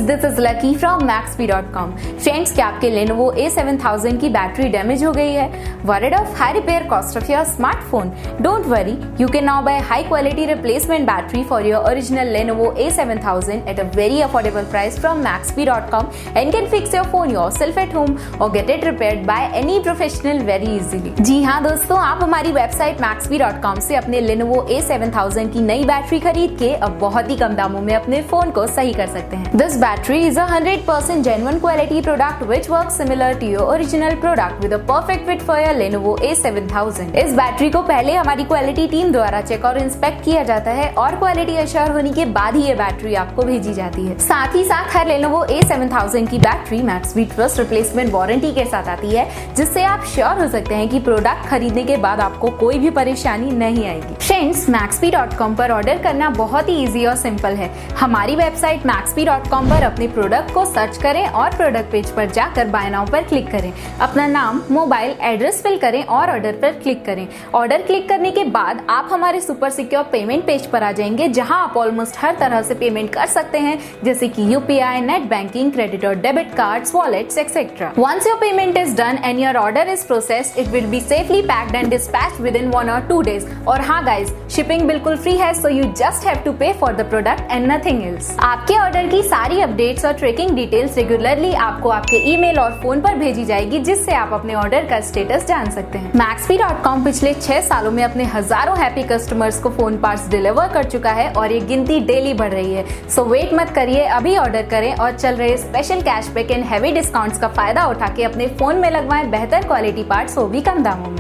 this is Lucky from Maxbhi.com. Friends, क्या आपके Lenovo A7000 की बैटरी डैमेज हो गई है? Worried of high repair cost of your smartphone? Don't worry, you can now buy high quality replacement battery for your original Lenovo A7000 at a very affordable price from Maxbhi.com and can fix your phone yourself at home or get it repaired by any professional very easily. जी हाँ दोस्तों, आप हमारी website Maxbhi.com से अपने Lenovo A7000 की नई battery खरीद के अब बहुत ही कम दामों में अपने फोन को सही कर सकते हैं। This battery is a 100% genuine quality product which works similar to your original product with a perfect fit for your Lenovo A7000. इस बैटरी को पहले हमारी क्वालिटी टीम द्वारा चेक और इंस्पेक्ट किया जाता है और क्वालिटी अश्योर होने के बाद ही ये बैटरी आपको भेजी जाती है। साथ ही साथ हर Lenovo A7000 की battery Maxbhi trust replacement warranty के साथ आती है, जिससे आप श्योर हो सकते हैं कि प्रोडक्ट खरीदने के बाद आपको कोई भी परेशानी नहीं आएगी। फ्रेंड्स, Maxbhi.com पर ऑर्डर करना बहुत ही इजी और सिंपल है। हमारी वेबसाइट Maxbhi.com पर अपने प्रोडक्ट को सर्च करें और प्रोडक्ट पेज पर जाकर बाय नाउ पर क्लिक करें। अपना नाम, मोबाइल, एड्रेस फिल करें और ऑर्डर पर क्लिक करें। ऑर्डर क्लिक करने के बाद आप हमारे सुपर सिक्योर पेमेंट पेज पर आ जाएंगे, जहां आप ऑलमोस्ट हर तरह से पेमेंट कर सकते हैं, जैसे कि UPI, नेट बैंकिंग, क्रेडिट और debit cards, wallets etcetera. Once your payment is done and your order is processed, it will be safely packed and dispatched within 1 or 2 days. और हाँ गाइज, शिपिंग बिल्कुल free है, so you just have to pay for the product and nothing else. आपके order की सारी updates और tracking details regularly आपको आपके ईमेल और फोन पर भेजी जाएगी, जिससे आप अपने ऑर्डर का स्टेटस जान सकते हैं। Maxbhi.com पिछले 6 सालों में अपने हजारों हैप्पी कस्टमर्स को फोन पार्ट्स डिलीवर कर चुका है और ये गिनती डेली बढ़ रही है। सो वेट मत करिए, अभी ऑर्डर करें और चल रहे special cashback and heavy discounts का फायदा उठा के अपने फोन में लगवाएं बेहतर क्वालिटी पार्ट्स, वो भी कम दामों में।